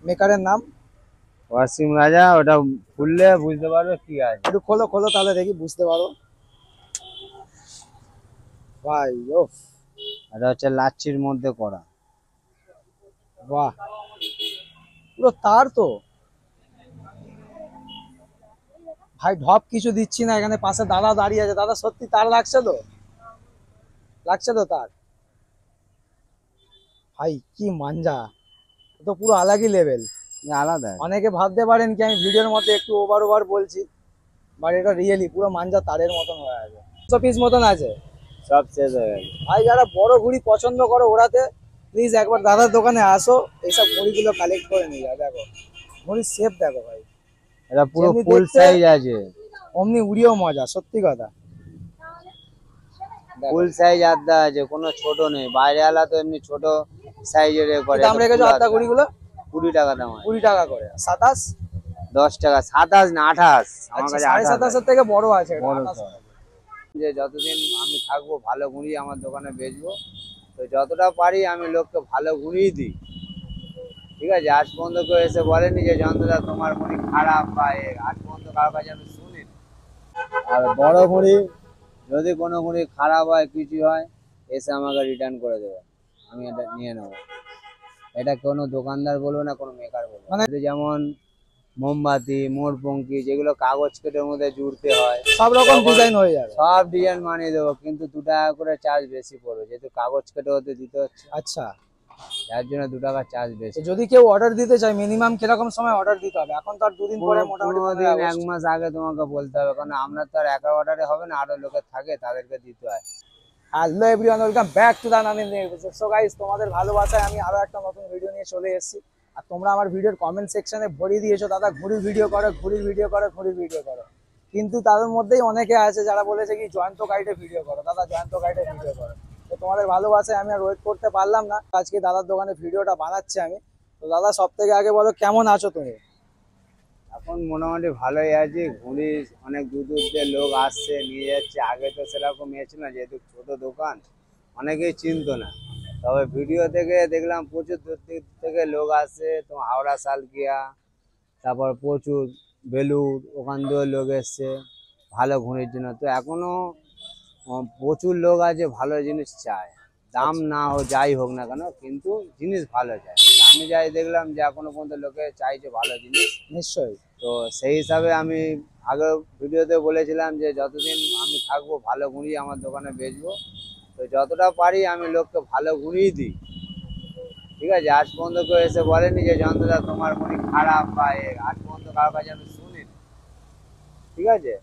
মেকারের নাম ওয়াসিম রাজা। ওটা খুললে বুঝতে পারবে কি আছে। একটু খোলো খোলো তাহলে দেখি বুঝতে পারো ভাই। ও এটা হচ্ছে লাচ্ছির মধ্যে করা। বাহ, পুরো তার তো ভাই, ঢপ কিছু দিচ্ছি না। এখানে পাশে দাদা দাঁড়িয়ে আছে, দাদা সত্যি তার লাগছে তো? লাগছে তো তার? ভাই কি মাঞ্জা, তো পুরো আলাদা লেভেল। আলাদা। অনেকে ভাবতে পারেন কি আমি ভিডিওর মধ্যে একটু ওভার ওভার বলছি, বাট এটা রিয়েলি পুরো মাঞ্জা তারের মতন হয়ে আছে। 100 পিস মতন আছে। সব শেষ হয়ে গেছে। ভাই যারা বড় ঘুড়ি পছন্দ করো ওড়াতে, প্লিজ একবার দাদার দোকানে আসো, এইসব ঘুড়িগুলো কালেক্ট করে নিয়ে যাও। দেখো ঘুড়ির শেপ দেখো ভাই, এটা পুরো যেমনি ফুল দেখতে সাইজ আছে। অমনি উড়িয়েও মজা, সত্যি কথা। ফুল সাইজ আড্ডা আছে, কোনো ছোট নেই। বাইরে আলা তো এমনি ছোট সাইজের করে। দাম রেখেছো আড্ডা ঘুড়িগুলো? 20 টাকা দাম। 20 টাকা করে। 27? 10 টাকা। 27 না 28। আমার আচ্ছা, কাছে 27.5 থেকে বড় আছে এটা, বড় 28। যে যতদিন আমি থাকবো ভালো ঘুড়ি আমার দোকানে বেচবো। তো যতটা পারি আমি লোককে ভালো ঘুড়িই দিই। ঠিক আছে, আজ পর্যন্ত কেউ এসে বলেনি যে যন্ত্রটা তোমার ঘুড়ি খারাপ বা আজ পর্যন্ত কারোর কাছে আমি শুনিনি। আর বড় ঘুড়ি যদি কোনো ঘুড়ি খারাপ হয় কিছু হয় এসে আমাকে রিটার্ন করে দেবে, আমি এটা নিয়ে নেবো। এটা কোনো দোকানদার বলবে না, কোনো মেকার বলবে মানে না। যেমন মোমবাতি, মোরপঙ্খি, যেগুলো কাগজ কেটের মধ্যে জুড়তে হয়, সব রকম ডিজাইন হয়ে যাবে। সব ডিজাইন বানিয়ে দেবো, কিন্তু 2 টাকা করে চার্জ বেশি পড়বে, যেহেতু কাগজ কেটে হতে দিতে হচ্ছে। আচ্ছা, যার জন্য 2 টাকা চার্জ বেশি। যদি কেউ অর্ডার দিতে চায় মিনিমাম কিরকম সময় অর্ডার দিতে হবে? এখন তো আর দুদিন পরে মোটামুটি 15 15 দিন, 1 আগস্ট। মাস আগে তোমাকে বলতে হবে, কারণ আপনার তো আর একা অর্ডারে হবে না, আরো লোকের থাকে, তাদেরকে দিতে হয়। Hello everyone, welcome back to the নানিন এপিসোড। সো গাইস, তোমাদের ভালোবাসায় আমি আরো একটা নতুন ভিডিও নিয়ে চলে এসেছি। আর তোমরা আমার ভিডিওর কমেন্ট সেকশনে ভরিয়ে দিয়েছো দাদা ঘুড়ির ভিডিও করো, ঘুড়ির ভিডিও করো, ঘুড়ির ভিডিও করো। কিন্তু তাদের মধ্যেই অনেকে আছে যারা বলেছে কি জয়ন্ত গাইডে ভিডিও করো, দাদা জয়ন্ত গাইডে ভিডিও করো। তো তোমাদের ভালোবাসায় আমি আর ওয়েট করতে পারলাম না, আজকে দাদার দোকানে ভিডিওটা বানাচ্ছি আমি। তো দাদা সব থেকে আগে বলো কেমন আছো তুমি? এখন মোটামুটি ভালোই আছি। ঘুড়ি অনেক দূর দূর দিয়ে লোক আসছে, নিয়ে যাচ্ছে। আগে তো সেরকম ছিল না, যেহেতু ছোট দোকান, অনেকেই চিনতো না। তবে ভিডিও থেকে দেখলাম প্রচুর দূর দূর থেকে লোক আসছে। তো হাওড়া সালকিয়া, তারপর প্রচুর বেলুড়, ওখান দিয়েও লোক এসছে ভালো ঘুড়ির জন্য। তো এখনো প্রচুর লোক আছে ভালো জিনিস চায়, দাম না হোক যাই হোক না কেন, কিন্তু জিনিস ভালো চায়। আমি যাই দেখলাম যে এখনো পর্যন্ত লোকে চাইছে ভালো জিনিস। নিশ্চয়ই। তো সেই হিসাবে আমি আগে ভিডিওতে বলেছিলাম যে যতদিন আমি থাকবো ভালো ঘুড়ি আমার দোকানে বেচবো। তো যতটা পারি আমি লোককে ভালো ঘুড়িই দিই। ঠিক আছে, আজ পর্যন্ত কেউ এসে বলেনি যে যন্ত্রটা তোমার ঘুড়ি খারাপ বা আজ পর্যন্ত কারোর কাছে আমি শুনিনি। ঠিক আছে।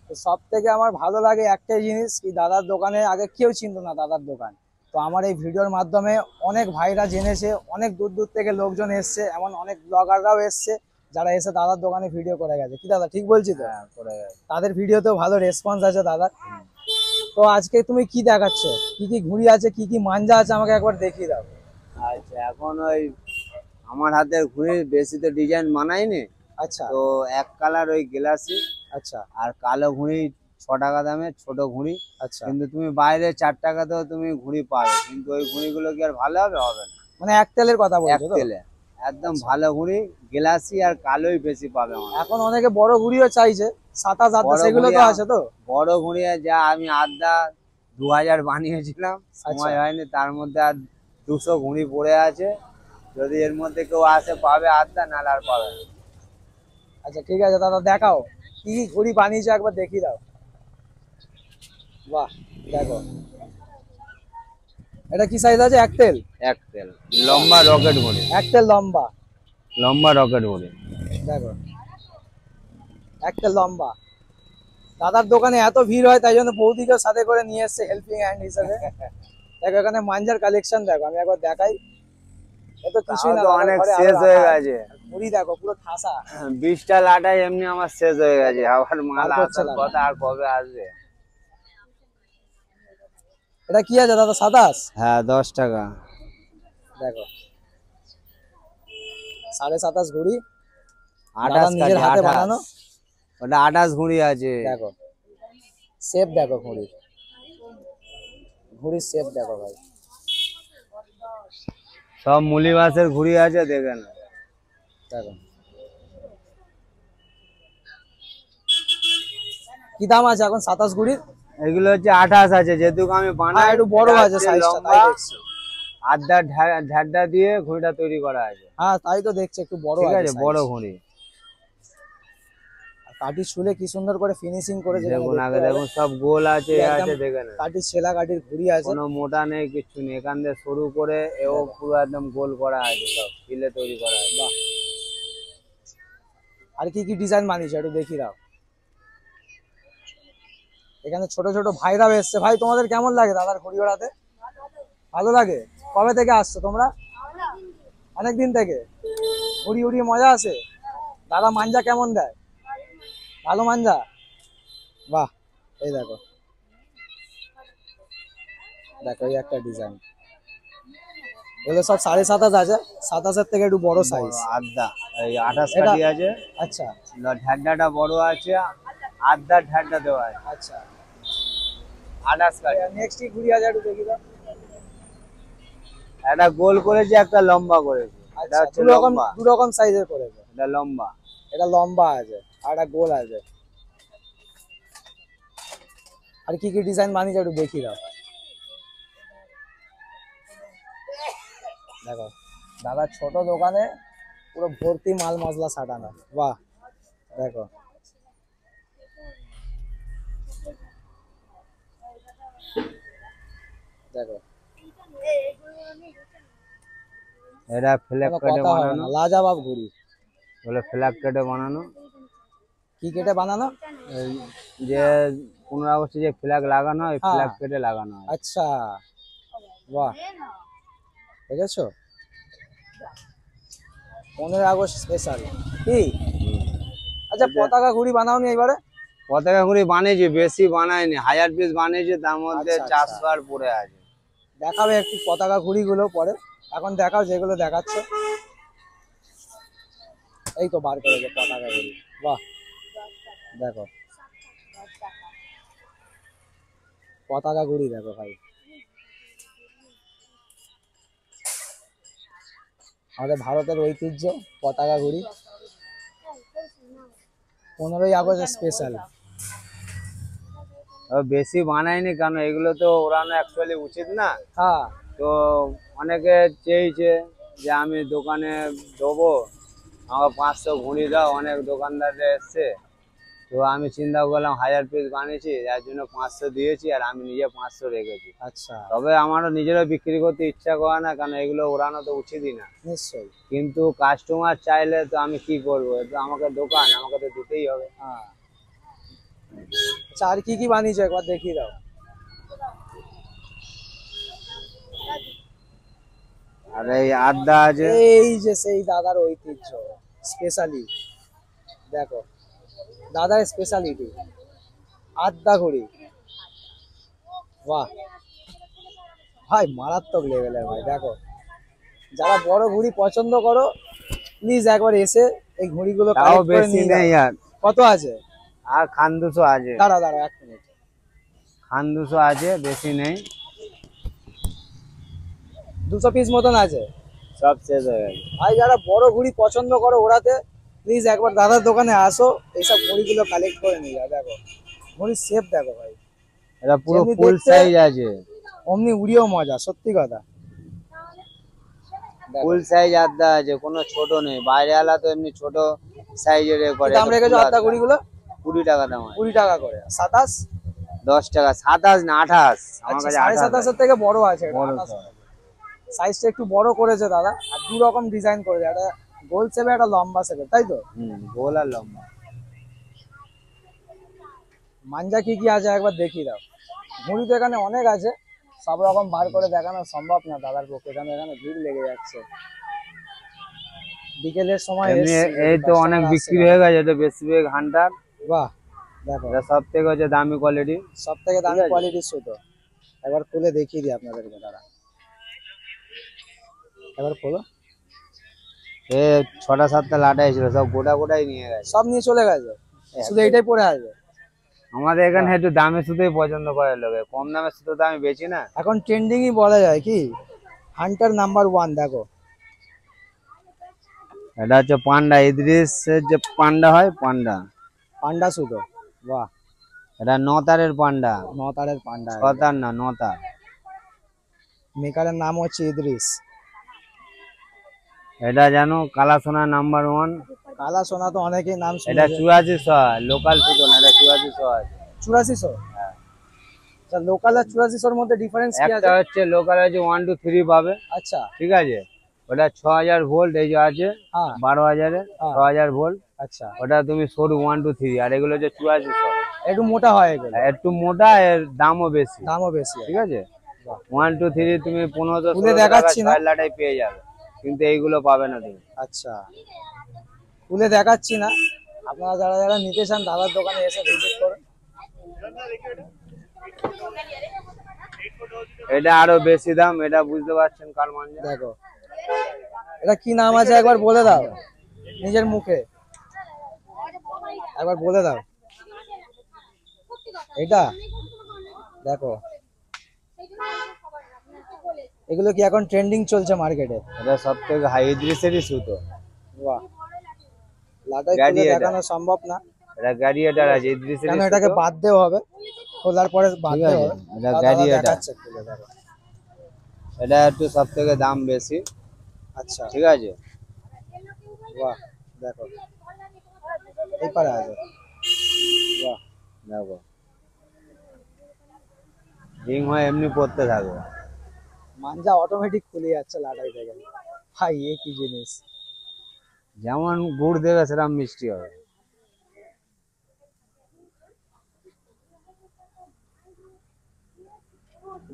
তো সব থেকে আমার ভালো লাগে একটাই জিনিস কি, দাদার দোকানে আগে কেউ চিনতো না দাদার দোকান। তো আমার এই ভিডিওর মাধ্যমে অনেক ভাইরা জেনেছে, অনেক দূর দূর থেকে লোকজন এসছে, এমন অনেক ব্লগাররাও এসছে যারা এসে দাদার দোকানে ভিডিও করে গেছে। কি দাদা ঠিক বলছি তো? হ্যাঁ, করে গেছে। তাদের ভিডিওতেও ভালো রেসপন্স আছে দাদার। তো আজকে তুমি কি দেখাচ্ছ, কি কি ঘুড়ি আছে, কি কি মাঞ্জা আছে, আমাকে একবার দেখিয়ে দাও। আচ্ছা, এখন ওই আমার হাতের ঘুড়ি বেশি তো ডিজাইন বানাইনি। আচ্ছা তো এক কালার ওই গ্লাসি আচ্ছা আর কালো ঘুড়ি 6 টাকা দামের ছোট ঘুড়ি। আচ্ছা, কিন্তু তুমি বাইরে 4 টাকাতেও তুমি ঘুড়ি পাবে, কিন্তু ওই ঘুড়িগুলো কি আর ভালো হবে? হবে না। মানে এক তেলের কথা এক বলছো তো? তেলে একদম আচ্ছা। ভালো ঘুড়ি গ্লাসি আর কালোই বেশি পাবে আমার। এখন অনেকে বড় ঘুড়িও চাইছে, 27 আদা, বড় সেগুলো ঘুড়ি তো আছে তো? বড় ঘুড়ি যা আমি আড্ডা 2000 বানিয়েছিলাম, সময় আচ্ছা হয়নি। তার মধ্যে আর 200 ঘুড়ি পড়ে আছে। যদি এর মধ্যে কেউ আসে পাবে আড্ডা, নাহলে আর পাবে না। আচ্ছা ঠিক আছে দাদা, দেখাও কি কি ঘুড়ি বানিয়েছো, একবার দেখিয়ে দাও। বাহ, দেখো এটা কি সাইজ আছে? এক তেল? এক তেল লম্বা রকেট ঘুড়ি। এক তেল লম্বা। লম্বা রকেট ঘুড়ি। দেখো এক তেল লম্বা। দাদার দোকানে এত ভিড় হয় তাই জন্য বৌদিকেও সাথে করে নিয়ে এসছে হেল্পিং হ্যান্ড হিসেবে। দেখো এখানে মাঞ্জার কালেকশন দেখো, আমি একবার দেখাই। এত কিছুই না, তো দাদার অনেক ঘরে আরো শেষ হয়ে রাখা আছে। গেছে। ঘুড়ি দেখো পুরো ঠাসা। 20টা লাটাই এমনি আমার শেষ হয়ে গেছে, আবার মাল বার করছে আসার দাদা। কথা, আর কবে আসবে? এটা কি আছে দাদা? 27? হ্যাঁ, 10 টাকা। দেখো 27.5 ঘুড়ি, দাদা 28 নিজের কাটে, হাতে 28। বানানো। ওটা 28 ঘুড়ি আছে। দেখো শেপ দেখো ঘুড়ির, ঘুড়ির শেপ দেখো ভাই। সব মুলি বাসের ঘুড়ি আছে, দেখেন। দেখো কি দাম আছে এখন 27 ঘুড়ির? এগুলো হচ্ছে 28 আছে, যেহেতু আমি বানাই একটু বড় এটা আছে হচ্ছে সাইজটা, তাই লম্বা দেখছি। আড্ডা ঝাড্ডা দিয়ে ঘুড়িটা তৈরি করা আছে। হ্যাঁ তাই তো দেখছি, একটু বড় ঠিক আছে আছে, size। বড় ঘুড়ি। কাঠি ছুলে কি সুন্দর করে ফিনিশিং করে, যেখানে দেখুন দেখতে আগে পাবে দেখুন সব গোল আছে, পুরো এ একদম আছে, দেখে নেন কাঠি ছেলা কাঠির ঘুড়ি আছে। কোনো মোটা নেই, কিচ্ছু নেই, এখান দিয়ে শুরু করে এও পুরো একদম গোল করা আছে, সব ফিলে তৈরি করা আছে। বাহ, আর কি কি ডিজাইন বানিয়েছে একটু দেখি দাও। এখানে ছোট ছোট ভাইরাও এসছে। ভাই তোমাদের কেমন লাগে দাদার ঘুড়ি ওড়াতে? ভালো লাগে। কবে থেকে আসছো তোমরা? অনেক দিন থেকে। ঘুড়ি উড়িয়ে মজা আছে? দাদা মাঞ্জা কেমন দেয়? ভালো মাঞ্জা? বাহ, এই দেখো, দেখো এই একটা ডিজাইন। এগুলো সব 27.5 আছে, 27-এর থেকে একটু বড় সাইজ। আড্ডা এই 28 এটা কাঠি আছে, আচ্ছা ঝাড্ডাটা বড় আছে, আড্ডা ঝাড্ডা দেওয়া আছে। আচ্ছা। 28 কাঠি। নেক্সট কি ঘুড়ি আছে একটু দেখি দাও। একটা গোল করেছে, একটা লম্বা করেছে। এটা আচ্ছা, হচ্ছে দু রকম লম্বা, দু রকম সাইজের করেছে। এটা লম্বা। এটা লম্বা আছে আর একটা গোল আছে। আর কি কি ডিজাইন বানিয়েছে একটু দেখি দাও। দেখো দাদা ছোট দোকানে পুরো ভর্তি মাল মশলা সাজানো। বাহ, দেখো দেখো, এটা ফ্ল্যাগ কোনো কেটে কথা হবে বানানো, না, লাজবাব ঘুড়ি। বলে ফ্ল্যাগ কেটে বানানো। কি কেটে বানানো? এই যে 15 আগস্টে যে ফ্ল্যাগ লাগানো হয়, হ্যাঁ। ফ্ল্যাগ কেটে লাগানো হয়। আচ্ছা, বাহ, দেখেছো 15 আগস্ট স্পেশাল কি? আচ্ছা, পতাকা ঘুড়ি বানাওনি এবারে? পতাকা ঘুড়ি বানিয়েছি, বেশি বানাইনি, 1000 পিস বানিয়েছি, তার মধ্যে আচ্ছা, 400 আর পড়ে আছে। দেখাবে একটু পতাকা ঘুড়ি গুলো পরে, এখন দেখাও যেগুলো দেখাচ্ছ। এই তো বার করেছে পতাকা ঘুড়ি। বাহ, দেখো পতাকা ঘুড়ি দেখো ভাই, আমাদের ভারতের ঐতিহ্য পতাকা ঘুড়ি। 15ই আগস্ট স্পেশাল। বেশি বানাইনি, কারণ এগুলো তো ওড়ানো অ্যাকচুয়ালি উচিত না। হ্যাঁ, তো অনেকে চেয়েছে যে আমি দোকানে দেবো, আমাকে 500 ঘুড়ি দাও, অনেক দোকানদার এসছে। তো আমি চিন্তা করলাম 1000 পিস বানিয়েছি, যার জন্য 500 দিয়েছি, আর আমি নিজে 500 রেখেছি। আচ্ছা, তবে আমারও নিজেরও বিক্রি করতে ইচ্ছা করে না, কারণ এগুলো ওড়ানো তো উচিতই না। নিশ্চয়ই। কিন্তু কাস্টমার চাইলে তো আমি কি করবো, তো আমাকে দোকান, আমাকে তো দিতেই হবে। হ্যাঁ, আচ্ছা আর কি কি বানিয়েছো একবার দেখিয়ে দাও। আর এই আড্ডা আছে, এই যে সেই দাদার ঐতিহ্য স্পেশালি, দেখো দাদার স্পেশালিটি আড্ডা ঘুড়ি। বাহ ভাই, মারাত্মক লেভেলের ভাই। দেখো যারা বড় ঘুড়ি পছন্দ করো, প্লিজ একবার এসে এই ঘুড়িগুলো তাও কালেক্ট করে বেশি নিয়ে নেই। যাও। আর কত আছে? আর খান 200 আছে, দাঁড়া দাঁড়া 1 মিনিট। খান 200 আছে, বেশি নেই, 200 পিস মতন আছে। সব শেষ হয়ে গেছে। ভাই যারা বড় ঘুড়ি পছন্দ করো ওড়াতে, প্লিজ একবার দাদার দোকানে আসো, এইসব ঘুড়িগুলো কালেক্ট করে নিয়ে যাও। দেখো ঘুড়ির শেপ দেখো ভাই, এটা পুরো যেমনি ফুল দেখতে, সাইজ আছে, অমনি উড়িয়েও মজা, সত্যি কথা। দেখো, ফুল সাইজ আড্ডা আছে, কোনো ছোট নেই। বাইরে আলা তো এমনি ছোট সাইজের কি করে। দাম রেখেছো আড্ডা ঘুড়িগুলো? 20 টাকা দাম আছে। 20 টাকা করে। 27? 10 টাকা। 27 না 28, আমার আচ্ছা, কাছে 27.5 28 থেকে বড় আছে। বড়। সাইজটা একটু বড় করেছে দাদা, আর 2 রকম ডিজাইন করেছে, একটা গোল শেপে একটা লম্বা শেপে, তাই তো? গোল আর লম্বা। মাঞ্জা কি কি আছে একবার দেখিয়ে দাও। ঘুড়ি তো এখানে অনেক আছে, সব রকম বার করে দেখানো সম্ভব না দাদার পক্ষে, কারণ এখানে ভিড় লেগে যাচ্ছে। বিকেলের সময় এমনি এসছি, এই তো customer অনেক আসছে বিক্রি না। হয়ে গেছে, এটা বেশিরভাগ হান্টার। বাহ, দেখো এটা সব থেকে হচ্ছে দামি কোয়ালিটি। সব থেকে দামি ঠিক আছে। কোয়ালিটির সুতো। একবার খুলে দেখিয়ে দিই আপনাদেরকে, দাঁড়া এবার খোলো। এ 6টা 7টা লাটা ছিল, সব গোটা গোটাই নিয়ে গেছে। সব নিয়ে চলে গেছে, শুধু এইটাই পড়ে আছে। আমাদের এখানে একটু দামি সুতোই পছন্দ করে লোকে, কম দামের সুতো তো আমি বেচি না। এখন ট্রেন্ডিংই বলা যায় কি, হান্টার নাম্বার 1। দেখো এটা হচ্ছে পান্ডা, ইদ্রিসের যে পান্ডা হয় পান্ডা। পান্ডা সুতো, বাহ। এটা 9 তারের পান্ডা, নতারের পান্ডা, 6 তার না 9 তার। মেকারের নাম হচ্ছে ইদ্রিস। এটা জানো কালা সোনা নাম্বার 1। কালা সোনা তো অনেকেই নাম এটা শুনেছে। 8400, লোকাল সুতো না, এটা 8400 আছে। 8400? হ্যাঁ। আচ্ছা, লোকাল আর 8400 মধ্যে ডিফারেন্স কি একটা আছে? হচ্ছে লোকাল আছে 1 2 3 পাবে, আচ্ছা। ঠিক আছে। ওটা 6000 ভোল্ট, এই যে আছে হ্যাঁ 12000 এর হ্যাঁ। 6000 ভোল্ট। আচ্ছা, ওটা তুমি সরু 1 2 3, আর এগুলো হচ্ছে 8400। একটু মোটা হয় এগুলো, একটু মোটা, এর দামও বেশি, দামও বেশি। ঠিক আছে। বাহ। 1 2 3 তুমি 1500 খুলে 1600 টাকা দেখাচ্ছি না। 6 লাটাই পেয়ে যাবে, কিন্তু এইগুলো পাবে না তুমি। আচ্ছা, খুলে দেখাচ্ছি না, আপনারা যারা যারা নিতে চান দাদার দোকানে এসে ভিজিট করুন। এটা আরো বেশি দাম, এটা বুঝতে পারছেন কাল মাঞ্জা। দেখো, এটা কি নাম আছে একবার বলে দাও নিজের মুখে, একবার বলে দাও। এটা দেখো, এগুলো কি এখন ট্রেন্ডিং চলছে মার্কেটে? এটা সব থেকে হাই ইদ্রিসেরই সুতো। বাহ, লাটাই গাড়ি খুলে এটা। দেখানো সম্ভব না, এটা গ্যারিয়েটার আছে ইদ্রিসেরই কেন সুতো। এটাকে বাদ দেওয়া হবে, খোলার পরে বাদ ঠিক দেওয়া আছে, হবে। এটা দাদা গ্যারিয়েটার। দেখাচ্ছে খুলে, দেখো। এটা একটু সব থেকে দাম বেশি, আচ্ছা, ঠিক আছে। বাহ, দেখো এই পারে আছে, বাহ। দেখো রিং হয় এমনি পড়তে থাকবে। মাঞ্জা অটোমেটিক খুলে যাচ্ছে লাটাই থেকে, ভাই এ কি জিনিস। যেমন গুড় দেবে সেরকম মিষ্টি হবে।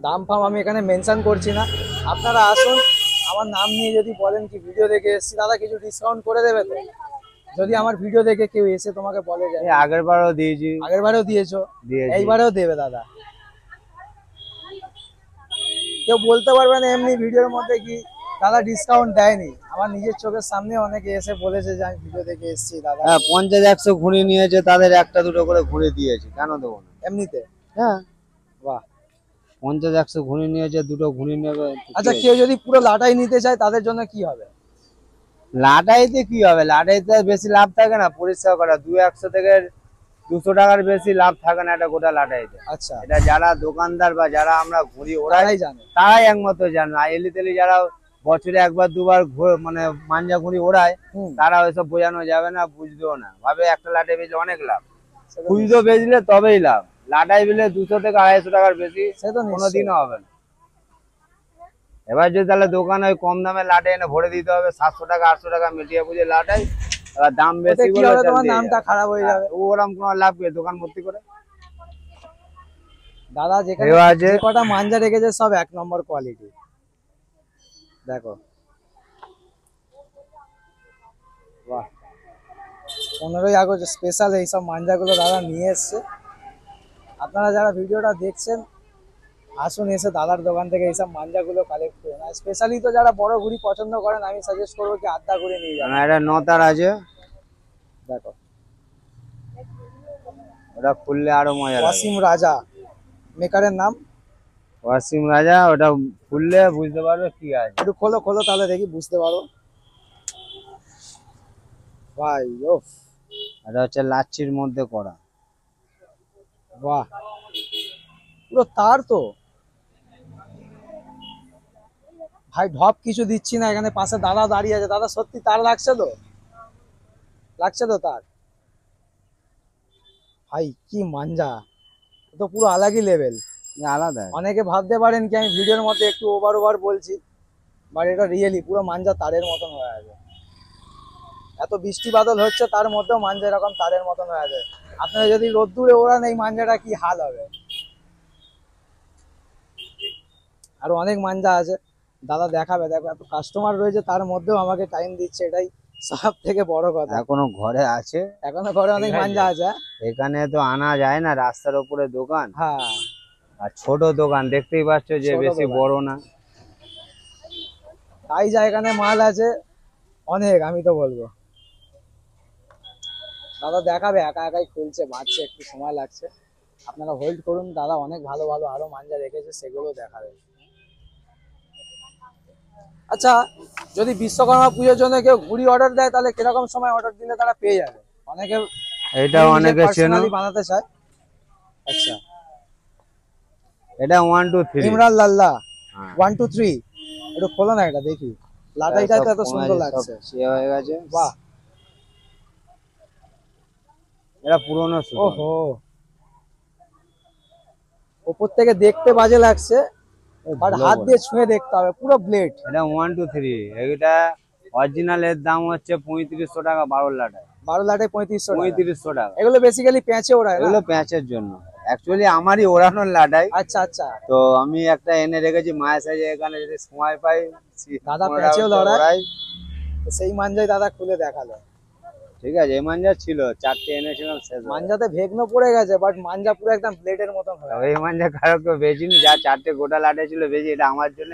দাম ফাম আমি এখানে মেনশন করছি না, আপনারা আসুন, আমার নাম নিয়ে যদি বলেন কি ভিডিও দেখে এসেছি, দাদা কিছু ডিসকাউন্ট করে দেবে তো? যদি আমার ভিডিও দেখে কেউ এসে তোমাকে বলে যায়, এই আগের বারও দিয়েছি, আগের বারেও দিয়েছো, এইবারেও দেবে দাদা? কেউ বলতে পারবে না এমনি ভিডিওর মধ্যে কি দাদা ডিসকাউন্ট দেয়নি? আমার নিজের চোখের সামনে অনেকে এসে বলেছে যে আমি ভিডিও দেখে এসেছি দাদা। হ্যাঁ 50 100 ঘুড়ি নিয়েছে, তাদের একটা দুটো করে ঘুড়ি দিয়েছি, কেন দেবো না? এমনিতে? হ্যাঁ, বাহ। 50 100 ঘুড়ি নিয়েছে, দুটো ঘুড়ি নেবে। আচ্ছা, কেউ যদি পুরো লাটাই নিতে চায় তাদের জন্য কি হবে? লাটাইতে কি হবে, লাটাইতে বেশি লাভ থাকে না পরিষ্কার করা, 100 থেকে 200 টাকার বেশি লাভ থাকে না এটা গোটা লাটাইতে। আচ্ছা, এটা যারা দোকানদার বা যারা আমরা ঘুড়ি ওড়াই ওরাই জানে। তারাই একমাত্র জানে। আর এলি তেলি যারা বছরে একবার দুবার মানে মাঞ্জা ঘুড়ি ওড়ায়, হুম, তারা ওইসব বোঝানো যাবে না, বুঝবেও না, ভাবে একটা লাটাই বেচলে অনেক লাভ। সে তো খুচরো বেচলে তবেই লাভ, লাটাই বেচলে 200 থেকে 250 টাকার বেশি সে তো কোনোদিনও হবে না। এবার যদি তাহলে দোকানে ওই কম দামে লাটাই এনে ভরে দিতে হবে, 700 টাকা 800 টাকা মিটিয়ে বুঝে লাটাই, এবার দাম ওতে বেশি কি বলে হবে, চাল তোমার দিয়ে নামটা যাবে। খারাপ হয়ে যাবে। ওরকম কোনো লাভ কি দোকান ভর্তি করে। দাদা যেখানে এবার যে কটা মাঞ্জা রেখেছে সব 1 নম্বর কোয়ালিটি, দেখো। বাহ, 15ই আগস্ট স্পেশাল এইসব মাঞ্জাগুলো দাদা নিয়ে এসছে। আপনারা যারা ভিডিওটা দেখছেন আসুন, এসে দাদার দোকান থেকে এইসব মাঞ্জাগুলো কালেক্ট করুন। আর স্পেশালি তো যারা বড় ঘুড়ি পছন্দ করেন, আমি সাজেস্ট করবো কি আড্ডা ঘুড়ি নিয়ে যান। এটা 9 তার আছে, দেখো, ওটা খুললে আরো মজা লাগে। ওয়াসিম রাজা মেকারের নাম। ওয়াসিম রাজা, ওটা খুললে বুঝতে পারবে কি আছে। একটু খোলো খোলো, তাহলে দেখি বুঝতে পারো। ভাই ও, এটা হচ্ছে লাচ্ছির মধ্যে করা। বাহ, পুরো তার তো ভাই, ঢপ কিছু দিচ্ছি না, এখানে পাশে দাদা দাঁড়িয়ে আছে। দাদা সত্যি তার লাগছে তো? লাগছে তো তার? ভাই কি মাঞ্জা, এ তো পুরো আলাদা লেভেল। আলাদা। অনেকে ভাবতে পারেন কি আমি ভিডিওর মধ্যে একটু ওভার ওভার বলছি, বাট এটা রিয়েলি পুরো মাঞ্জা তারের মতন হয়ে আছে। এত বৃষ্টি বাদল হচ্ছে তার মধ্যেও মাঞ্জা এরকম তারের মতন হয়ে আছে। আপনারা যদি রোদ্দুরে ওড়ান এই মাঞ্জাটা কি হাল হবে। আর অনেক মাঞ্জা আছে, দাদা দেখাবে। দেখো এত কাস্টমার রয়েছে, তার মধ্যেও আমাকে টাইম দিচ্ছে, এটাই সব থেকে বড় কথা। এখনো ঘরে আছে, এখনো ঘরে অনেক মাঞ্জা আছে। এখানে তো আনা যায় না, রাস্তার উপরে দোকান, হ্যাঁ, আর ছোট দোকান দেখতেই পাচ্ছ যে ছোট বেশি দোকান। বড় না। তাই যা এখানে মাল আছে অনেক, আমি তো বলবো। দাদা দেখাবে, একা একাই খুলছে, বাঁচছে, একটু সময় লাগছে, আপনারা হোল্ড করুন। দাদা অনেক ভালো ভালো আরো মাঞ্জা রেখেছে, সেগুলো দেখাবে। আচ্ছা, যদি বিশ্বকর্মা পুজোর জন্য কেউ ঘুড়ি অর্ডার দেয় তাহলে কিরকম সময় অর্ডার দিলে তারা পেয়ে যাবে? অনেকে এটা অনেকে চেনো, personally বানাতে চায়। আচ্ছা, এটা 1 2 3। ইমরান লাল্লা হ্যাঁ। 1 2 3 একটু খোলো না, এটা দেখি। লাটাইটা তো এত সুন্দর লাগছে। হয়ে গেছে, বাহ, এটা পুরনো সুতো। ওহো, উপর থেকে দেখতে বাজে লাগছে, বাট হাত দিয়ে ছুঁয়ে দেখতে হবে, পুরো ব্লেড। এটা 1 2 3। এটা অরিজিনাল এর দাম হচ্ছে 3500 টাকা 12 লাটায়। 12 লাটাই 3500 টাকা। 3500 টাকা। এগুলো বেসিক্যালি প্যাঁচে ওড়ায় না? এগুলো প্যাঁচের জন্য, অ্যাকচুয়ালি আমারই ওড়ানোর লাটাই। আচ্ছা আচ্ছা, তো আমি একটা এনে রেখেছি মায়ের সাইজে, এখানে যদি সময় পাই দাদা প্যাঁচেও লড়াই, সেই মাঞ্জাই দাদা খুলে দেখালো। ঠিক আছে, এই মাঞ্জা ছিল 4টে এনেছিলাম, শেষ হয়ে মাঞ্জাতে ভেগনো পড়ে গেছে, বাট মাঞ্জা পুরো একদম ব্লেডের মতন হয়ে গেছে। এই মাঞ্জা কারো কেউ বেচিনি, যা 4টে গোটা লাটে ছিল বেশি, এটা আমার জন্য।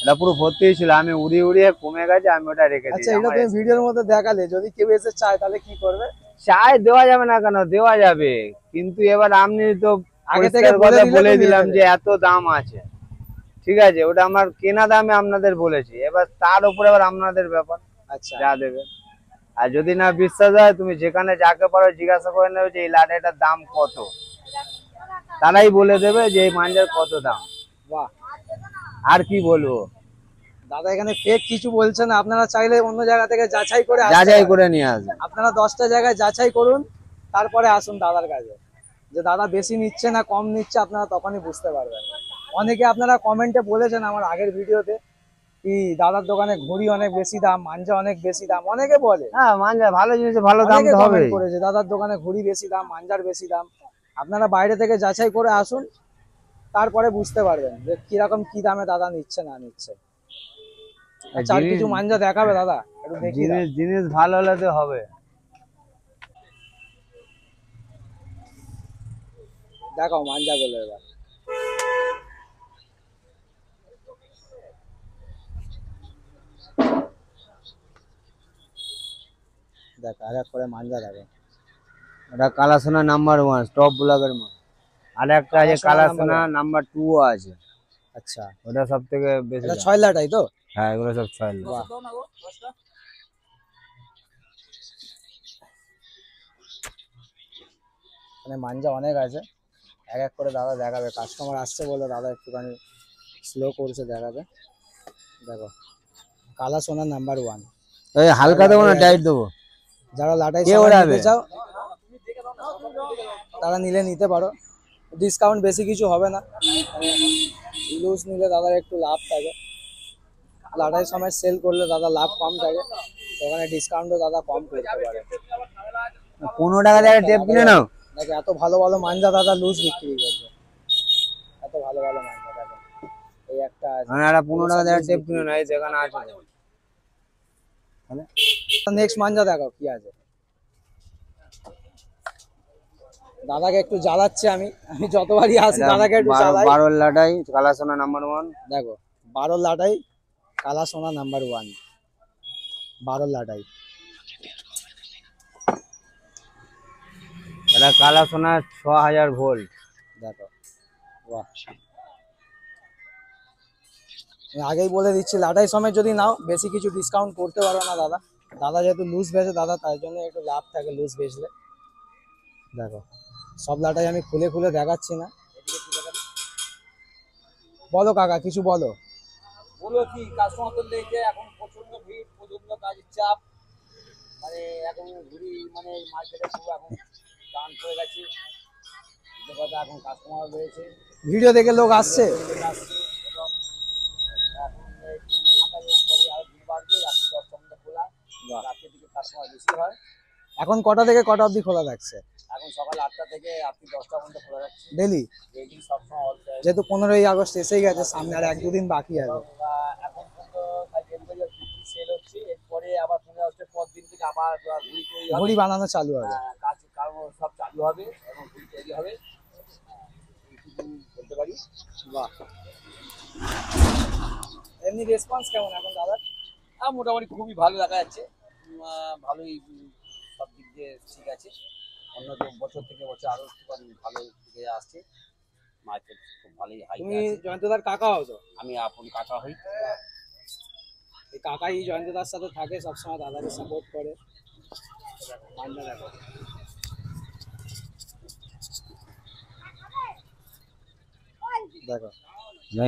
এটা পুরো ভর্তি ছিল, আমি উড়িয়ে উড়িয়ে কমে গেছে, আমি ওটা রেখে দিয়েছি। আচ্ছা, এটা তুমি ভিডিওর মধ্যে দেখালে, যদি কেউ এসে চায় তাহলে কি করবে? চায় দেওয়া যাবে না কেন, দেওয়া যাবে, কিন্তু এবার আপনি তো আগে থেকে বলে দিলাম যে এত দাম আছে, ঠিক আছে, ওটা আমার কেনা দামে আপনাদের বলেছি, এবার তার উপরে এবার আপনাদের ব্যাপার, আচ্ছা, যা দেবে। আর যদি না বিশ্বাস হয়, তুমি যেখানে যাকে পারো জিজ্ঞাসা করে নেবে যে এই লাটাইটার দাম কত, তারাই বলে দেবে যে এই মাঞ্জার কত দাম। বাহ, আর কি বলবো, দাদা এখানে ফেক কিছু বলছে না। আপনারা চাইলে অন্য জায়গা থেকে যাচাই করে নিয়ে আসবে। আপনারা 10টা জায়গায় যাচাই করুন, তারপরে আসুন দাদার কাছে। যে দাদা বেশি নিচ্ছে না কম নিচ্ছে, আপনারা তখনই বুঝতে পারবেন। অনেকে আপনারা কমেন্টে বলেছেন আমার আগের ভিডিওতে কি দাদার দোকানে ঘড়ি অনেক বেশি দাম, মাঞ্জা অনেক বেশি দাম, অনেকে বলে। হ্যাঁ, মাঞ্জা ভালো জিনিস, ভালো দাম তো হবে। করেছে দাদার দোকানে ঘড়ি বেশি দাম, মাঞ্জার বেশি দাম। আপনারা বাইরে থেকে যাচাই করে আসুন, তারপরে বুঝতে পারবেন যে কিরকম কি দামে দাদা নিচ্ছে না নিচ্ছে। আচ্ছা, আর কিছু মাঞ্জা দেখাবে দাদা? একটু দেখি। জিনিস ভালো হলে তো হবে। দেখাও মাঞ্জা গুলো এবার। দেখ, আর এক করে মাঞ্জা দেখো। এটা কালাসোনা নাম্বার 1 স্টপ ব্লগের মাল। আর একটা আছে কালাসোনা নাম্বার 2 আছে। আচ্ছা, ওটা সব থেকে বেশি। এটা 6 লাটাই তো? হ্যাঁ, এগুলো সব 6 লাখ। মানে মাঞ্জা অনেক আছে, এক এক করে দাদা দেখাবে। কাস্টমার আসছে বলে দাদা একটুখানি স্লো করছে দেখাবে। দেখো, কালা সোনা নাম্বার 1। এই হালকা দেবো না টাইট দেবো? যারা লাটাই নিতে চাও তারা নিতে পারো, ডিসকাউন্ট বেশি কিছু হবে না। লুজ নিলে দাদার একটু লাভ থাকে, লাটাই সময় সেল করলে দাদা লাভ কম থাকে, ওখানে ডিসকাউন্টও দাদা কম করতে পারে। 15 টাকা দিয়ে টেপ কিনে নাও। দেখো, এত ভালো ভালো মাঞ্জা দাদা লুজ বিক্রি করবে, এত ভালো ভালো মাঞ্জা দেখো। এই একটা আছে, মানে একটা 15 টাকা দিয়ে টেপ কিনে নাও, এই যেখানে আছে। নেক্সট মাঞ্জা দেখো কি আছে। দাদাকে একটু জ্বালাচ্ছে, আমি যতবারই আসি দাদাকে একটু জ্বালাই। 12 লাটাই কালাসোনা নাম্বার 1। দেখো, 12 লাটাই কালা সোনা নাম্বার 1, 12 লাটাই। এটা কালাসোনা 6000 ভোল্ট। দেখো, বাহ। আমি আগেই বলে দিচ্ছি, লাটাই সময় যদি নাও বেশি কিছু ডিসকাউন্ট করতে পারো না দাদা। দাদা যেহেতু লুজ বেচে দাদা, তার জন্য একটু লাভ থাকে লুজ বেচলে। দেখো, সব লাটাই আমি খুলে খুলে দেখাচ্ছি না। বলো কাকা, কিছু বলো। বলো কি, কাস্টমার তো দেখে এখন প্রচন্ড ভিড়, প্রচন্ড কাজের চাপ, মানে এখন ঘুরি মানে মার্কেটে পুরো এখন টান পড়ে গেছে, কথা এখন কাস্টমার রয়েছে, ভিডিও দেখে লোক আসছে। এবং এখন সকালের পরে আরো ভিড় বাড়বে, রাত্রি 10টা মধ্যে খোলা, রাত্রের দিকে কাস্টমার বেশি হয়। এখন কটা থেকে কটা অবধি খোলা থাকছে? এখন সকাল 8টা থেকে রাত্রি 10টা পর্যন্ত খোলা যাচ্ছে ডেলি? ডেইলি সবসময় অল টাইম। যেহেতু 15ই আগস্ট এসেই গেছে, সামনে আর 1-2 দিন বাকি আছে। এখন পর্যন্ত সেল হচ্ছে, এরপরে আবার 15 আগস্টের পর দিন থেকে আবার ঘুরি তৈরি হবে, ঘড়ি বানানো চালু হবে। কাজ সব চালু হবে এবং ঘুরি তৈরি হবে, এইটুকু বলতে পারি। বাহ, এমনি রেসপন্স কেমন এখন দাদা? মোটামুটি খুবই ভালো দেখা যাচ্ছে, ভালোই সব দিক দিয়ে ঠিক আছে। অন্য বছর থেকে বছর আরো ভালো দিকে আসছে, মার্কেট খুব ভালোই হাই। তুমি জয়ন্তদার কাকা হও তো? আমি আপন কাকা হই। এই কাকাই জয়ন্তদার সাথে থাকে, সবসময় দাদাকে সাপোর্ট করে। মাঞ্জা দেখো, দেখো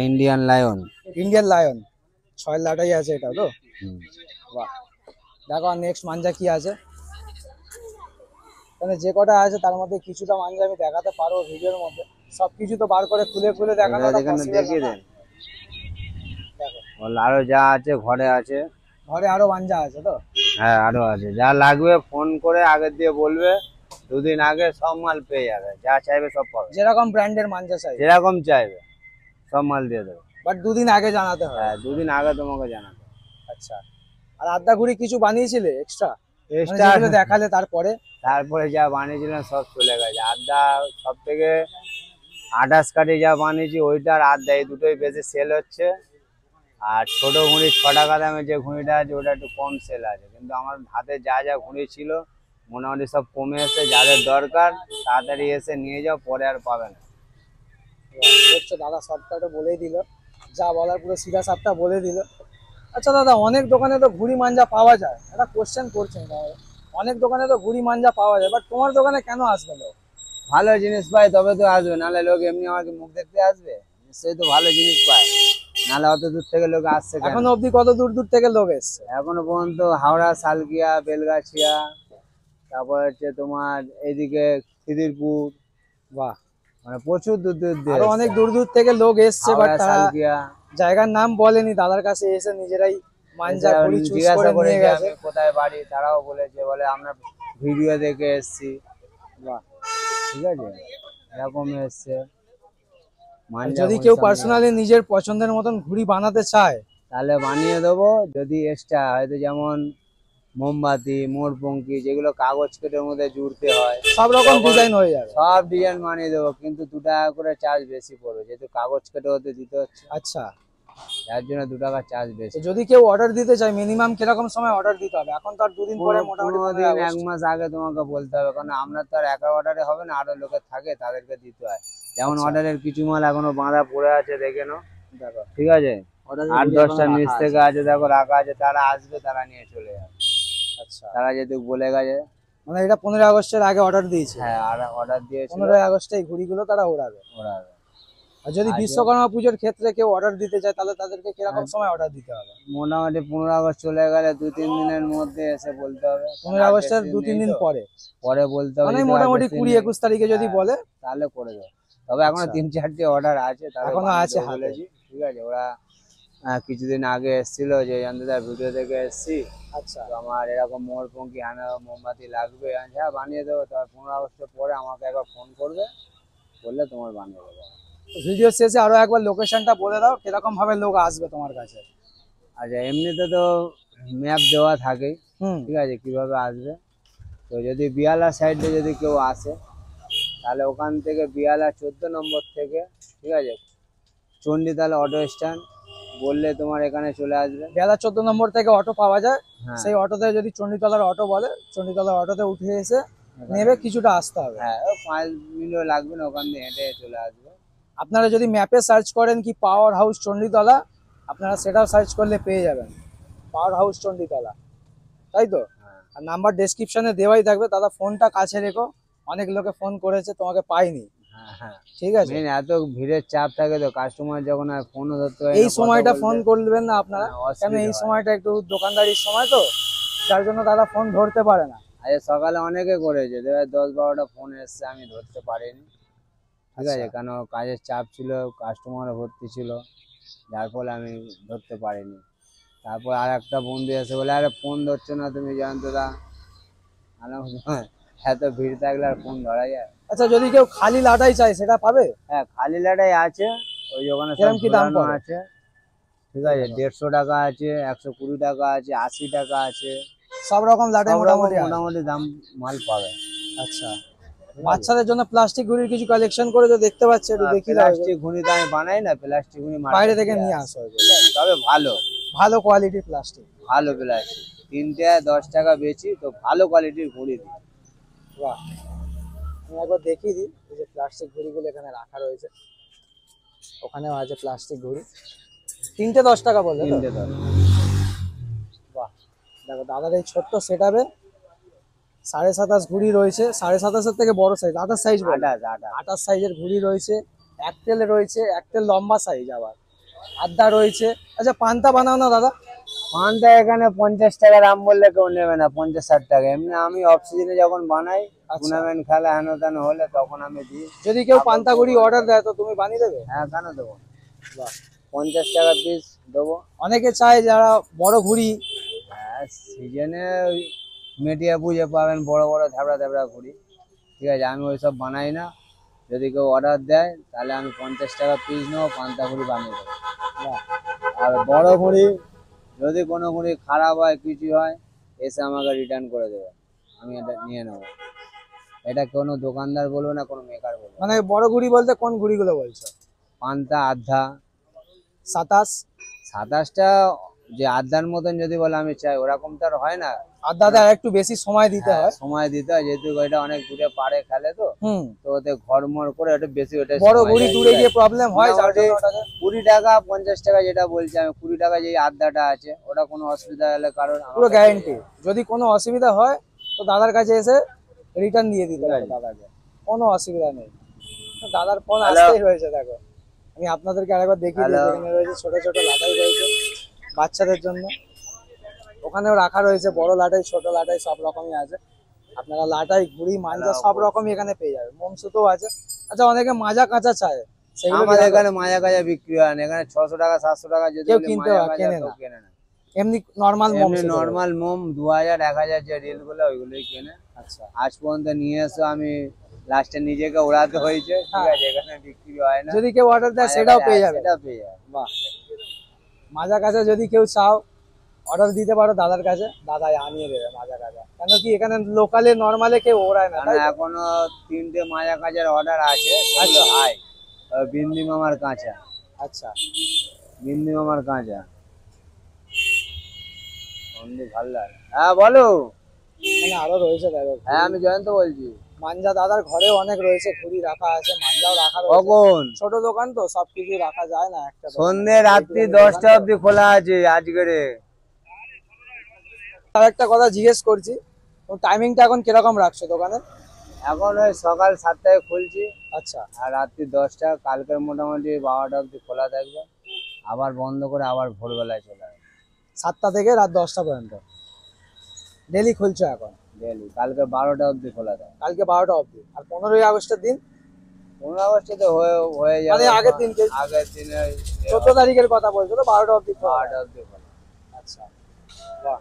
ইন্ডিয়ান লায়ন। ইন্ডিয়ান লায়ন, 6 লাটাই আছে এটা তো। বাহ, দেখো আর নেক্সট মাঞ্জা কি আছে মানে যে কটা আছে তার মধ্যে কিছুটা মাঞ্জা আমি দেখাতে পারবো ভিডিওর মধ্যে, সবকিছু তো বার করে খুলে খুলে দেখানো দেখিয়ে দেন। দেখো আরো যা আছে ঘরে আছে, ঘরে আরো মাঞ্জা আছে তো। হ্যাঁ আরো আছে, যা লাগবে ফোন করে আগে দিয়ে বলবে, 2 দিন আগে সব মাল পেয়ে যাবে, যা চাইবে সব পাবে, যেরকম ব্র্যান্ডের মাঞ্জা চাই যেরকম চাইবে সব মাল দিয়ে দেবে। বাট 2 দিন আগে জানাতে হবে। হ্যাঁ 2 দিন আগে তোমাকে জানাবে। আচ্ছা, আর আদ্যা ঘুড়ি কিছু বানিয়েছিলে এক্সট্রা এক্সট্রা দেখালে তারপরে যা বানিয়েছিলাম সব চলে গেছে। আড্ডা সব থেকে 28 কাঠি যা বানিয়েছি ওইটা আর আড্ডা, এই দুটোই বেশি সেল হচ্ছে। আর ছোট ঘুড়ি 6 টাকা দামের যে ঘুড়িটা আছে ওটা একটু কম সেল আছে, কিন্তু আমার হাতে যা যা ঘুড়ি ছিল মোটামুটি সব কমে এসে, যাদের দরকার তাড়াতাড়ি এসে নিয়ে যাও, পরে আর পাবে না। দেখছো দাদা শর্টকাটে বলেই দিল, যা বলার পুরো সিধা সাপটা বলে দিল। আচ্ছা দাদা, অনেক দোকানে তো ঘুড়ি মাঞ্জা পাওয়া যায়, একটা কোশ্চেন করছেন দাদা, অনেক দোকানে তো ঘুড়ি মাঞ্জা পাওয়া যায়, বাট তোমার দোকানে কেন আসবে লোক? ভালো জিনিস পাই তবে তো আসবে, নাহলে লোক এমনি আমাকে মুখ দেখতে আসবে? নিশ্চয়ই তো ভালো জিনিস পায়, নাহলে অত দূর থেকে লোক আসছে কেন? এখনো অবধি কত দূর দূর থেকে লোক এসছে? এখনো পর্যন্ত হাওড়া, সালকিয়া, বেলগাছিয়া, তারপর হচ্ছে তোমার এইদিকে খিদিরপুর, বাহ, মানে প্রচুর দূর দূর দিয়ে আরো অনেক দূর দূর থেকে লোক এসছে, বাট হাওড়া, তারা সালকিয়া। জায়গার নাম বলেনি, দাদার কাছে এসে নিজেরাই মাঞ্জা ঘুড়ি চুজ জিজ্ঞাসা করে নিয়ে করেছে গেছে। আমি কোথায় বাড়ি, তারাও বলেছে, বলে আমরা ভিডিও দেখে এসছি। বাহ, ঠিক আছে, এরকম এসছে। মাঞ্জা যদি ঘুড়ি কেউ সব পার্সোনালি নিজের পছন্দের মতন ঘুড়ি বানাতে চায় তাহলে বানিয়ে দেবো, যদি এক্সট্রা হয়তো যেমন মোমবাতি, মোরপঙ্কি, যেগুলো কাগজ কেটের মধ্যে জুড়তে হয় সব রকম ডিজাইন হয়ে যাবে। সব ডিজাইন বানিয়ে দেবো, কিন্তু 2 টাকা করে চার্জ বেশি পড়বে, যেহেতু কাগজ কেটে হতে দিতে হচ্ছে, আচ্ছা, যার জন্য 2 টাকা চার্জ বেশি। তো যদি কেউ অর্ডার দিতে চায় মিনিমাম কিরকম সময় অর্ডার দিতে হবে? এখন তো আর 2 দিন পরে মোটামুটি 15 দিন 1 মাস আগে তোমাকে বলতে হবে, কারণ আমরা তো আর একা অর্ডারে হবে না, আরো লোকের থাকে তাদেরকে দিতে হয়। যেমন অর্ডারের কিছু মাল এখনো বাঁধা পড়ে আছে, দেখে নাও, দেখো ঠিক আছে, 8-10টা নিচ থেকে আছে, দেখো রাখা আছে, তারা আসবে, তারা নিয়ে চলে যাবে। আচ্ছা, তারা যেহেতু বলে গেছে, মানে এটা 15 আগস্টের আগে অর্ডার দিয়েছে। হ্যাঁ আর অর্ডার দিয়েছিল 15 আগস্টে এই ঘুড়িগুলো তারা ওড়াবে। ওড়াবে। আর যদি বিশ্বকর্মা পুজোর ক্ষেত্রে কেউ অর্ডার দিতে চায় তাহলে তাদেরকে কিরকম সময় অর্ডার দিতে হবে? মোটামুটি 15 আগস্ট চলে গেলে 2-3 দিনের মধ্যে এসে বলতে হবে। 15 আগস্টের 2-3 দিন পরে পরে বলতে হবে, মানে যদি মোটামুটি বেশি 20-21 তারিখে যদি হ্যাঁ, বলে তাহলে করে দেবো। তবে এখনো 3-4টে অর্ডার আছে, তাহলে এখনো বানিয়ে আছে দেবো হাতে। বলেছি। ঠিক আছে, ওরা কিছুদিন আগে এসেছিল যে জানদাদার ভিডিও থেকে এসেছি, আচ্ছা, তো আমার এরকম মোরপঙ্কি হানা মোমবাতি লাগবে, হ্যাঁ বানিয়ে দেবো। তবে 15 আগস্টের পরে আমাকে একবার ফোন করবে, বললে তোমার বানিয়ে দেবো। ভিডিও শেষে আরো একবার লোকেশনটা বলে দাও, কিরকম ভাবে লোক আসবে তোমার কাছে? আচ্ছা, এমনিতে তো ম্যাপ দেওয়া থাকেই, হুম, ঠিক আছে, কিভাবে আসবে। তো যদি বিয়ালা সাইডে যদি কেউ আসে, তাহলে ওখান থেকে বিয়ালা 14 নম্বর থেকে, ঠিক আছে, চণ্ডীতলা অটো স্ট্যান্ড বললে তোমার এখানে চলে আসবে। বেলা 14 নম্বর থেকে অটো পাওয়া যায়, হ্যাঁ সেই অটোতে যদি চণ্ডীতলার অটো বলে, চণ্ডীতলার অটোতে উঠে এসে নেবে, কিছুটা আসতে হবে। হ্যাঁ, 5 মিনিট লাগবে না, ওখান দিয়ে হেঁটে চলে আসবে। আপনারা যদি ম্যাপে সার্চ করেন কি পাওয়ার হাউস চণ্ডীতলা, আপনারা সেটাও সার্চ করলে পেয়ে যাবেন, পাওয়ার হাউস চণ্ডীতলা, তাই তো? হ্যাঁ আর নাম্বার ডেসক্রিপশনে দেওয়াই থাকবে। দাদা ফোনটা কাছে রেখো, অনেক লোকে ফোন করেছে, তোমাকে পাইনি, হ্যাঁ হ্যাঁ, ঠিক আছে? মেন এত ভিড়ের চাপ থাকে তো, কাস্টমার যখন আর ফোনও ধরতে হয় না, এই কথা সময়টা বলতে ফোন করবেন না আপনারা, কেন এই অসুবিধা হয়। সময়টা একটু দোকানদারির সময় তো, যার জন্য দাদা ফোন ধরতে পারে না। আজ সকালে অনেকে করেছে, 10-12টা ফোন এসছে, আমি ধরতে পারিনি, ঠিক আছে, আচ্ছা। কেন কাজের চাপ ছিল, কাস্টমার ভর্তি ছিল, যার ফলে আমি ধরতে পারিনি। তারপর আর একটা বন্ধু এসে বলে, আরে ফোন ধরছো না তুমি জয়ন্তদা, এত ভিড় থাকলে আর ফোন ধরা যায়? আচ্ছা, যদি কেউ খালি লাটাই চায় সেটা পাবে? হ্যাঁ খালি লাটাই আছে, ওই ওখানে সব কিরম কি দাম ঝোলানো পড়ে? আছে, ঠিক আছে, 150 টাকা আছে, 120 টাকা আছে, 80 টাকা আছে, সব রকম লাটাই সব রকম মোটামুটি আছে। মোটামুটি দাম মাল পাবে। আচ্ছা, বাচ্চাদের জন্য প্লাস্টিক ঘুড়ির কিছু কালেকশন করে তো দেখতে পাচ্ছি, একটু দেখি দাও। প্লাস্টিক ঘুড়ি তো আমি বানাই না, প্লাস্টিক ঘুড়ি বাইরে থেকে নিয়ে আসো, তবে ভালো ভালো কোয়ালিটির প্লাস্টিক। ভালো প্লাস্টিক, 3টে 10 টাকা বেচি, তো ভালো কোয়ালিটির ঘুড়ি দিই। বাহ, আমি একবার দেখিয়ে দিই, এই যে প্লাস্টিক ঘুড়িগুলো এখানে রাখা রয়েছে, ওখানেও আছে প্লাস্টিক ঘুড়ি, 3টে 10 টাকা বললে তো? 3টে 10। দেখো দাদার এই ছোট্ট সেট আপে 27.5 ঘুড়ি রয়েছে, 27.5-এর থেকে বড় সাইজ, 28 সাইজ, 28 সাইজের ঘুড়ি রয়েছে, এক তেলে রয়েছে, এক তেল লম্বা সাইজ, আবার আড্ডা রয়েছে। আচ্ছা পান্তা বানাও না দাদা? পানটা এখানে 50 টাকা দাম বললে কেউ নেবে না, 50-60 টাকা। এমনি আমি অফ সিজনে যখন বানাই, টুর্নামেন্ট খেলা হেন তেন হলে তখন আমি দিই। যদি কেউ পান্তা ঘুড়ি অর্ডার দেয় তো তুমি বানিয়ে দেবে? হ্যাঁ, কেন দেবো, বাহ। 50 টাকা পিস দেবো। অনেকে চায় যারা বড় ঘুড়ি, হ্যাঁ, সিজনে ওই মেটিয়া পুজো পাবেন বড় বড় ধ্যাবড়া ধ্যাবড়া ঘুড়ি, ঠিক আছে, আমি ওইসব বানাই না। যদি কেউ অর্ডার দেয় তাহলে আমি 50 টাকা পিস নেবো, পান্তা ঘুড়ি বানিয়ে দেবো। বাহ। আর বড় ঘুড়ি যদি কোনো ঘুড়ি খারাপ হয় কিছু হয়, এসে আমাকে রিটার্ন করে দেবে, আমি এটা নিয়ে নেবো। এটা কোনো দোকানদার বলবো না, কোনো মেকার বলবো না। মানে বড় ঘুড়ি বলতে কোন ঘুড়িগুলো বলছো? পান্তা আধা 27, 27টা, যে আধার মতন যদি বলে আমি চাই, ওরকম তো আর হয় না। আড্ডাতে আর একটু বেশি সময় দিতে হয়। সময় দিতে হয়, যেহেতু এটা অনেক দূরে পাড়ে খেলে তো, হুম। তো ওতে ঘরমর করে ওটা বেশি, ওটা বড় ঘুড়ি দূরে গিয়ে প্রবলেম হয়, যার জন্য ওটাকে 20 টাকা 50 টাকা যেটা বলছি আমি, 20 টাকা যে আড্ডাটা আছে ওটা কোনো অসুবিধা হলে কারণ পুরো গ্যারান্টি। যদি কোনো অসুবিধা হয় তো দাদার কাছে এসে রিটার্ন দিয়ে দিতে হবে দাদাকে, কোনো অসুবিধা নেই। তো দাদার ফোন আসতেই রয়েছে, দেখো আমি আপনাদেরকে আরেকবার দেখিয়ে দিই। এখানে রয়েছে ছোট ছোট লাটাই রয়েছে বাচ্চাদের জন্য, ওখানেও রাখা রয়েছে বড় লাটাই ছোট লাটাই সব রকমই আছে। আপনারা লাটাই ঘুড়ি মাঞ্জা সব রকমই এখানে পেয়ে যাবেন, মোমসুতো আছে। আচ্ছা অনেকে মাজা কাঁচা চায়, সেগুলো আমাদের এখানে মাজা কাজা বিক্রি হয় না, এখানে 600 টাকা 700 টাকা যদি কেউ বলি কিনতে মাজা হয়, কাজা কেনে কেউ না। কেনে না। এমনি নর্মাল মোম এমনি নর্মাল মোম 2000 1000 যে রিল গুলো ওইগুলোই কেনে। আচ্ছা। আজ পর্যন্ত নিয়ে এসে আমি লাস্টে নিজেকে ওড়াতে হয়েছে, ঠিক আছে, এখানে বিক্রি হয় না। যদি কেউ অর্ডার দেয় সেটাও পেয়ে যাবে। সেটা পেয়ে যাবে। বাহ। মাজা কাঁচা যদি কেউ চাও অর্ডার দিতে পারো দাদার কাছে, দাদাই আনিয়ে দেবে মাজা কাঁচা। কেন কি এখানে লোকালে নর্মালে কেউ ওড়ায় না, তাই তো? এখনো 3টে মাজা কাঁচার অর্ডার আছে, সেগুলো হাই বিন্দি মামার কাঁচা, আচ্ছা। বিন্দি মামার কাঁচা বন্ধু ভালো লাগে। হ্যাঁ বলো। এখানে আরো রয়েছে দেখো। হ্যাঁ, আমি জয়ন্ত বলছি। মাঞ্জা দাদার ঘরেও অনেক রয়েছে, ঘুড়ি রাখা আছে, মাঞ্জাও রাখা রয়েছে। কখন? ছোট দোকান তো সবকিছু রাখা যায় না একটা দোকানে। সন্ধ্যে রাত্রি 10টা অবধি খোলা আছে আজকের। আর একটা কথা জিজ্ঞেস করছি, টাইমিংটা এখন কিরকম রাখছো দোকানে? এখন ওই সকাল 7টায় খুলছি, আচ্ছা। আর রাত্রি 10টা। কালকে মোটামুটি 12টা অবধি খোলা থাকবে, আবার বন্ধ করে আবার ভোরবেলায় চলে আসবে। 7টা থেকে রাত 10টা পর্যন্ত ডেলি খুলছো এখন? ডেলি। কালকে 12টা অবধি খোলা থাকবে। কালকে 12টা অবধি। আর 15ই আগস্টের দিন? 15 আগস্টে তো হয়ে যাবে, মানে আগের দিন, আগের দিনে 14 তারিখের কথা বলছো তো, 12টা অবধি? 12টা অবধি খোলা। আচ্ছা। বাহ।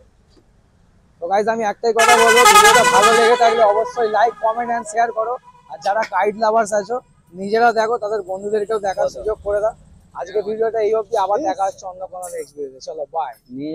তো গাইজ আমি একটাই কথা বলবো, ভিডিওটা ভালো লেগে থাকলে অবশ্যই লাইক কমেন্ট এন্ড শেয়ার করো। আর যারা কাইট লাভার্স আছো নিজেরা দেখো, তাদের বন্ধুদেরকেও দেখার সুযোগ করে দাও। আজকে ভিডিওটা এই অবধি, আবার দেখা হচ্ছে অন্য কোনো নেক্সট ভিডিওতে। চলো বাই। নিয়ে